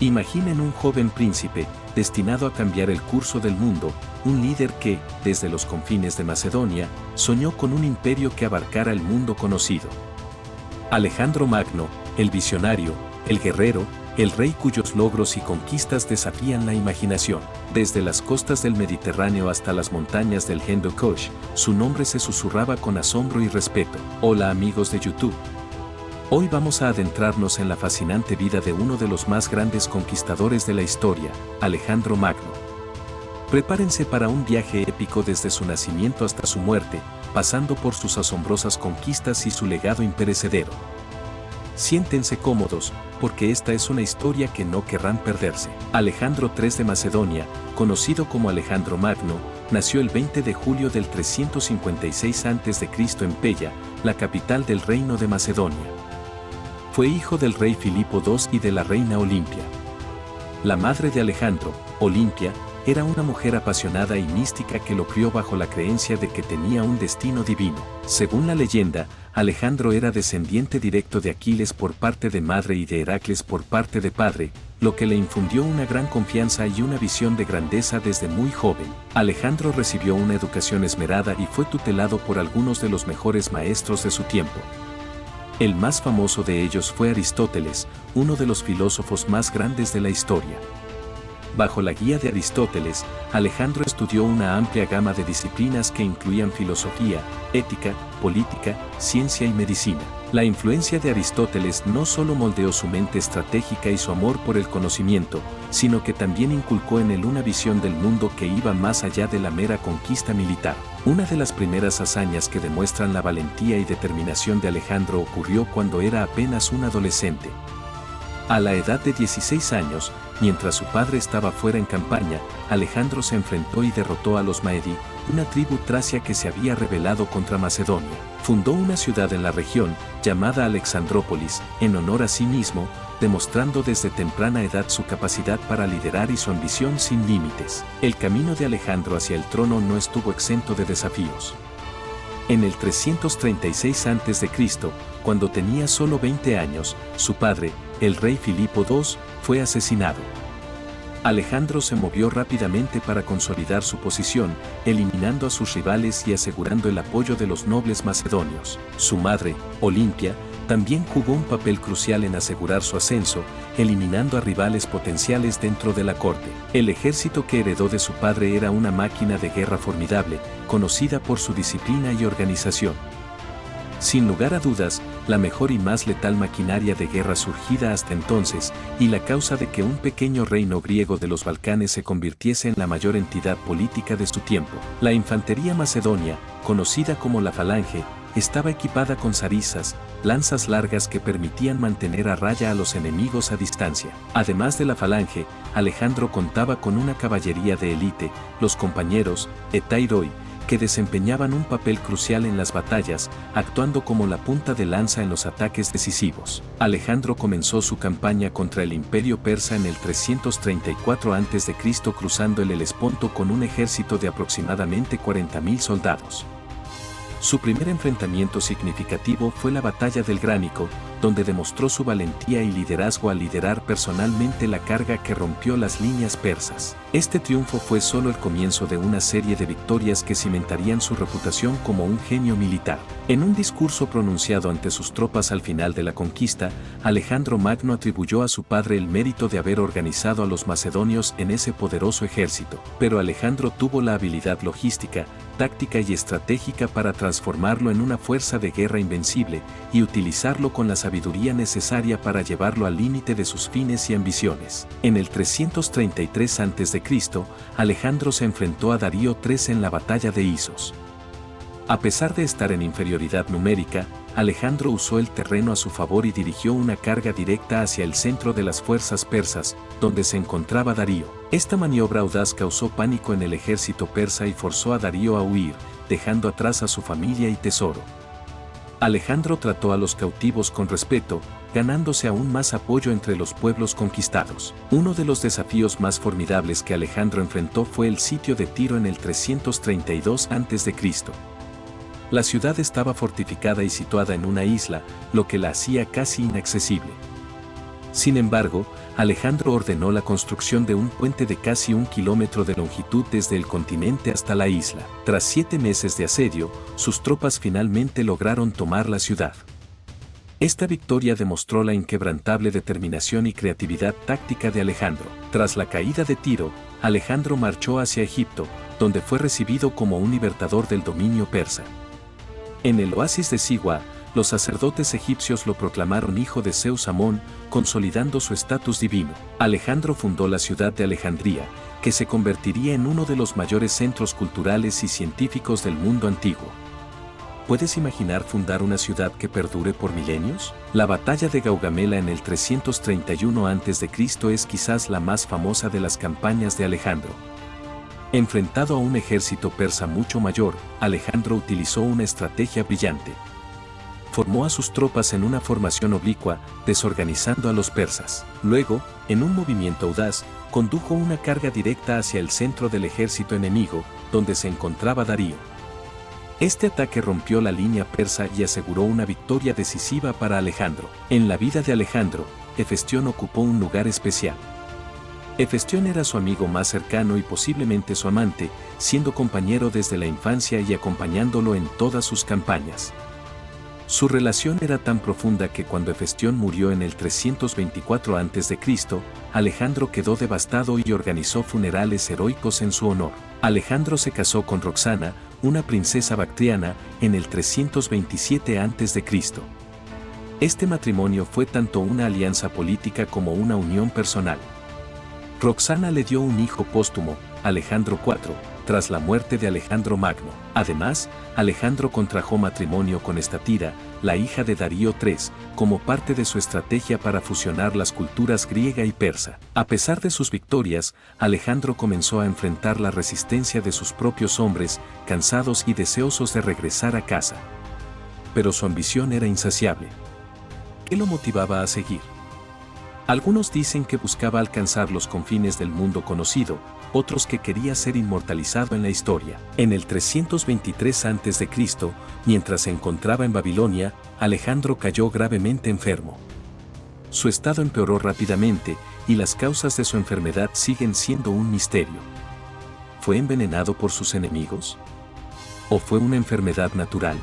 Imaginen un joven príncipe, destinado a cambiar el curso del mundo, un líder que, desde los confines de Macedonia, soñó con un imperio que abarcara el mundo conocido. Alejandro Magno, el visionario, el guerrero, el rey cuyos logros y conquistas desafían la imaginación. Desde las costas del Mediterráneo hasta las montañas del Hindu Kush, su nombre se susurraba con asombro y respeto. Hola amigos de YouTube. Hoy vamos a adentrarnos en la fascinante vida de uno de los más grandes conquistadores de la historia, Alejandro Magno. Prepárense para un viaje épico desde su nacimiento hasta su muerte, pasando por sus asombrosas conquistas y su legado imperecedero. Siéntense cómodos, porque esta es una historia que no querrán perderse. Alejandro III de Macedonia, conocido como Alejandro Magno, nació el 20 de julio del 356 a.C. en Pella, la capital del Reino de Macedonia. Fue hijo del rey Filipo II y de la reina Olimpia. La madre de Alejandro, Olimpia, era una mujer apasionada y mística que lo crió bajo la creencia de que tenía un destino divino. Según la leyenda, Alejandro era descendiente directo de Aquiles por parte de madre y de Heracles por parte de padre, lo que le infundió una gran confianza y una visión de grandeza desde muy joven. Alejandro recibió una educación esmerada y fue tutelado por algunos de los mejores maestros de su tiempo. El más famoso de ellos fue Aristóteles, uno de los filósofos más grandes de la historia. Bajo la guía de Aristóteles, Alejandro estudió una amplia gama de disciplinas que incluían filosofía, ética, política, ciencia y medicina. La influencia de Aristóteles no solo moldeó su mente estratégica y su amor por el conocimiento, sino que también inculcó en él una visión del mundo que iba más allá de la mera conquista militar. Una de las primeras hazañas que demuestran la valentía y determinación de Alejandro ocurrió cuando era apenas un adolescente. A la edad de 16 años, mientras su padre estaba fuera en campaña, Alejandro se enfrentó y derrotó a los Maedi, una tribu tracia que se había rebelado contra Macedonia. Fundó una ciudad en la región, llamada Alexandrópolis, en honor a sí mismo, demostrando desde temprana edad su capacidad para liderar y su ambición sin límites. El camino de Alejandro hacia el trono no estuvo exento de desafíos. En el 336 a.C., cuando tenía solo 20 años, su padre, el rey Filipo II, fue asesinado. Alejandro se movió rápidamente para consolidar su posición, eliminando a sus rivales y asegurando el apoyo de los nobles macedonios. Su madre, Olimpia, también jugó un papel crucial en asegurar su ascenso, eliminando a rivales potenciales dentro de la corte. El ejército que heredó de su padre era una máquina de guerra formidable, conocida por su disciplina y organización. Sin lugar a dudas, la mejor y más letal maquinaria de guerra surgida hasta entonces, y la causa de que un pequeño reino griego de los Balcanes se convirtiese en la mayor entidad política de su tiempo. La infantería macedonia, conocida como la falange, estaba equipada con sarisas, lanzas largas que permitían mantener a raya a los enemigos a distancia. Además de la falange, Alejandro contaba con una caballería de élite, los compañeros, Etairoi, que desempeñaban un papel crucial en las batallas, actuando como la punta de lanza en los ataques decisivos. Alejandro comenzó su campaña contra el Imperio Persa en el 334 a.C. cruzando el Helesponto con un ejército de aproximadamente 40.000 soldados. Su primer enfrentamiento significativo fue la Batalla del Gránico, donde demostró su valentía y liderazgo al liderar personalmente la carga que rompió las líneas persas. Este triunfo fue solo el comienzo de una serie de victorias que cimentarían su reputación como un genio militar. En un discurso pronunciado ante sus tropas al final de la conquista, Alejandro Magno atribuyó a su padre el mérito de haber organizado a los macedonios en ese poderoso ejército. Pero Alejandro tuvo la habilidad logística, táctica y estratégica para transformarlo en una fuerza de guerra invencible y utilizarlo con la sabiduría necesaria para llevarlo al límite de sus fines y ambiciones. En el 333 a.C., Alejandro se enfrentó a Darío III en la batalla de Isos. A pesar de estar en inferioridad numérica, Alejandro usó el terreno a su favor y dirigió una carga directa hacia el centro de las fuerzas persas, donde se encontraba Darío. Esta maniobra audaz causó pánico en el ejército persa y forzó a Darío a huir, dejando atrás a su familia y tesoro. Alejandro trató a los cautivos con respeto, ganándose aún más apoyo entre los pueblos conquistados. Uno de los desafíos más formidables que Alejandro enfrentó fue el sitio de Tiro en el 332 a.C. La ciudad estaba fortificada y situada en una isla, lo que la hacía casi inaccesible. Sin embargo, Alejandro ordenó la construcción de un puente de casi 1 kilómetro de longitud desde el continente hasta la isla. Tras 7 meses de asedio, sus tropas finalmente lograron tomar la ciudad. Esta victoria demostró la inquebrantable determinación y creatividad táctica de Alejandro. Tras la caída de Tiro, Alejandro marchó hacia Egipto, donde fue recibido como un libertador del dominio persa. En el oasis de Siwa, los sacerdotes egipcios lo proclamaron hijo de Zeus Amón, consolidando su estatus divino. Alejandro fundó la ciudad de Alejandría, que se convertiría en uno de los mayores centros culturales y científicos del mundo antiguo. ¿Puedes imaginar fundar una ciudad que perdure por milenios? La batalla de Gaugamela en el 331 a.C. es quizás la más famosa de las campañas de Alejandro. Enfrentado a un ejército persa mucho mayor, Alejandro utilizó una estrategia brillante. Formó a sus tropas en una formación oblicua, desorganizando a los persas. Luego, en un movimiento audaz, condujo una carga directa hacia el centro del ejército enemigo, donde se encontraba Darío. Este ataque rompió la línea persa y aseguró una victoria decisiva para Alejandro. En la vida de Alejandro, Hefestión ocupó un lugar especial. Hefestión era su amigo más cercano y posiblemente su amante, siendo compañero desde la infancia y acompañándolo en todas sus campañas. Su relación era tan profunda que cuando Hefestión murió en el 324 a.C., Alejandro quedó devastado y organizó funerales heroicos en su honor. Alejandro se casó con Roxana, una princesa bactriana, en el 327 a.C. Este matrimonio fue tanto una alianza política como una unión personal. Roxana le dio un hijo póstumo, Alejandro IV, tras la muerte de Alejandro Magno. Además, Alejandro contrajo matrimonio con Estatira, la hija de Darío III, como parte de su estrategia para fusionar las culturas griega y persa. A pesar de sus victorias, Alejandro comenzó a enfrentar la resistencia de sus propios hombres, cansados y deseosos de regresar a casa. Pero su ambición era insaciable. ¿Qué lo motivaba a seguir? Algunos dicen que buscaba alcanzar los confines del mundo conocido, otros que quería ser inmortalizado en la historia. En el 323 a.C., mientras se encontraba en Babilonia, Alejandro cayó gravemente enfermo. Su estado empeoró rápidamente, y las causas de su enfermedad siguen siendo un misterio. ¿Fue envenenado por sus enemigos? ¿O fue una enfermedad natural?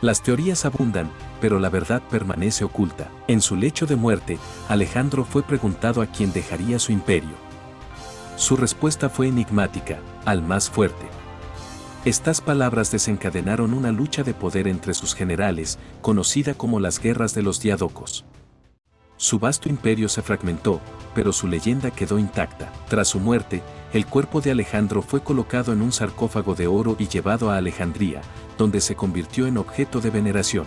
Las teorías abundan, pero la verdad permanece oculta. En su lecho de muerte, Alejandro fue preguntado a quién dejaría su imperio. Su respuesta fue enigmática: al más fuerte. Estas palabras desencadenaron una lucha de poder entre sus generales, conocida como las Guerras de los Diádocos. Su vasto imperio se fragmentó, pero su leyenda quedó intacta. Tras su muerte, el cuerpo de Alejandro fue colocado en un sarcófago de oro y llevado a Alejandría, donde se convirtió en objeto de veneración.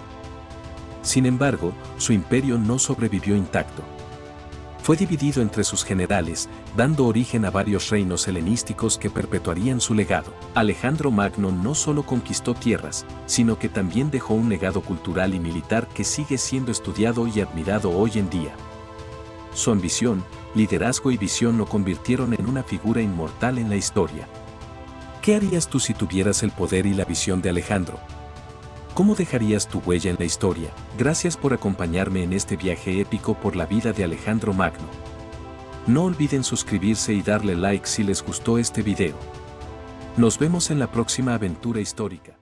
Sin embargo, su imperio no sobrevivió intacto. Fue dividido entre sus generales, dando origen a varios reinos helenísticos que perpetuarían su legado. Alejandro Magno no solo conquistó tierras, sino que también dejó un legado cultural y militar que sigue siendo estudiado y admirado hoy en día. Su ambición, liderazgo y visión lo convirtieron en una figura inmortal en la historia. ¿Qué harías tú si tuvieras el poder y la visión de Alejandro? ¿Cómo dejarías tu huella en la historia? Gracias por acompañarme en este viaje épico por la vida de Alejandro Magno. No olviden suscribirse y darle like si les gustó este video. Nos vemos en la próxima aventura histórica.